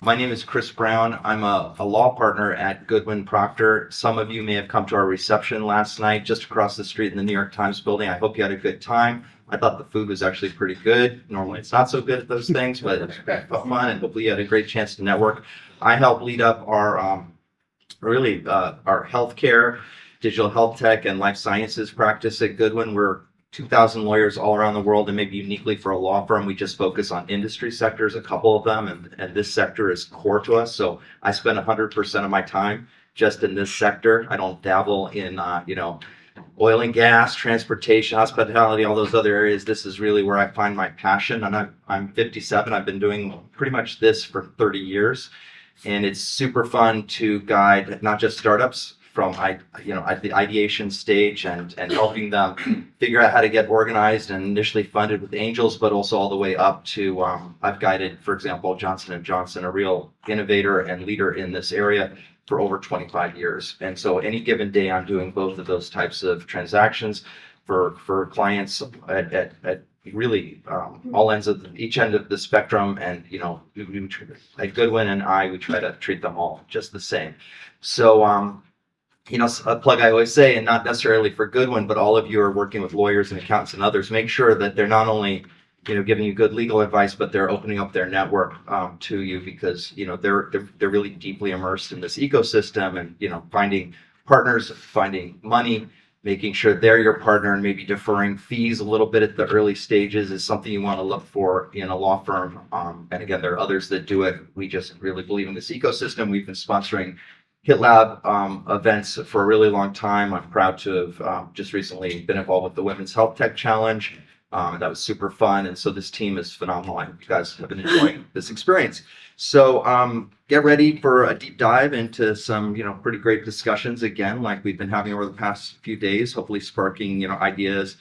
My name is Chris Brown. I'm a law partner at Goodwin Procter. Some of you may have come to our reception last night just across the street in the New York Times building. I hope you had a good time. I thought the food was actually pretty good. Normally it's not so good at those things, but it was fun, and hopefully you had a great chance to network. I help lead up our our healthcare, digital health tech, and life sciences practice at Goodwin. We're 2,000 lawyers all around the world, and maybe uniquely for a law firm, we just focus on industry sectors, a couple of them, and this sector is core to us. So I spend 100% of my time just in this sector. I don't dabble in, oil and gas, transportation, hospitality, all those other areas. This is really where I find my passion. And I'm 57. I've been doing pretty much this for 30 years. And it's super fun to guide not just startups from at the ideation stage and helping them figure out how to get organized and initially funded with angels, but also all the way up to I've guided, for example, Johnson & Johnson, a real innovator and leader in this area, for over 25 years. And so any given day I'm doing both of those types of transactions for clients at really all ends of each end of the spectrum. And at Goodwin and we try to treat them all just the same. So a plug I always say, and not necessarily for Goodwin, but all of you are working with lawyers and accountants and others, make sure that they're not only giving you good legal advice, but they're opening up their network to you, because they're really deeply immersed in this ecosystem, and finding partners, finding money, making sure they're your partner, and maybe deferring fees a little bit at the early stages is something you want to look for in a law firm. And again, there are others that do it. We just really believe in this ecosystem. We've been sponsoring HITLAB events for a really long time. I'm proud to have just recently been involved with the Women's Health Tech Challenge. That was super fun. And so this team is phenomenal. I hope you guys have been enjoying this experience. So get ready for a deep dive into some, pretty great discussions again, like we've been having over the past few days, hopefully sparking, ideas,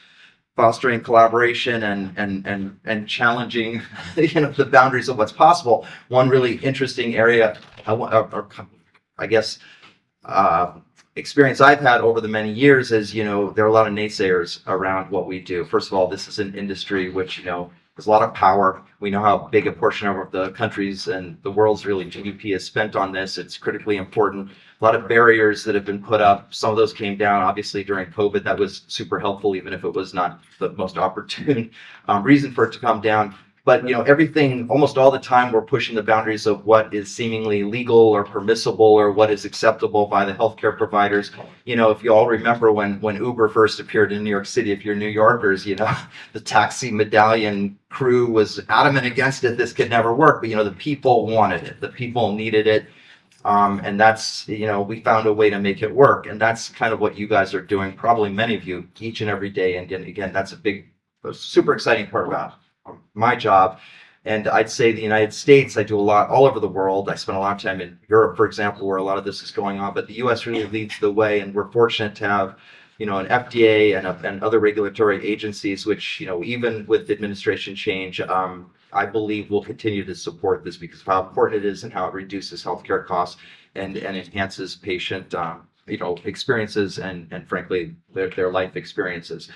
fostering collaboration and challenging, the boundaries of what's possible. One really interesting area, experience I've had over the many years is, there are a lot of naysayers around what we do. First of all, this is an industry which, there's a lot of power. We know how big a portion of the country's and the world's really GDP is spent on this. It's critically important. A lot of barriers that have been put up. Some of those came down, obviously, during COVID. That was super helpful, even if it was not the most opportune reason for it to come down. But everything, almost all the time, we're pushing the boundaries of what is seemingly legal or permissible or what is acceptable by the healthcare providers. If you all remember when Uber first appeared in New York City, if you're New Yorkers, the taxi medallion crew was adamant against it. This could never work. But the people wanted it. The people needed it. And that's, we found a way to make it work. And that's kind of what you guys are doing, probably many of you, each and every day. And again, that's a super exciting part about my job. And I'd say the United States, I do a lot all over the world. I spent a lot of time in Europe, for example, where a lot of this is going on, but the US really leads the way, and we're fortunate to have an FDA and other regulatory agencies, which even with administration change, I believe will continue to support this because of how important it is and how it reduces healthcare costs and enhances patient experiences and frankly their life experiences.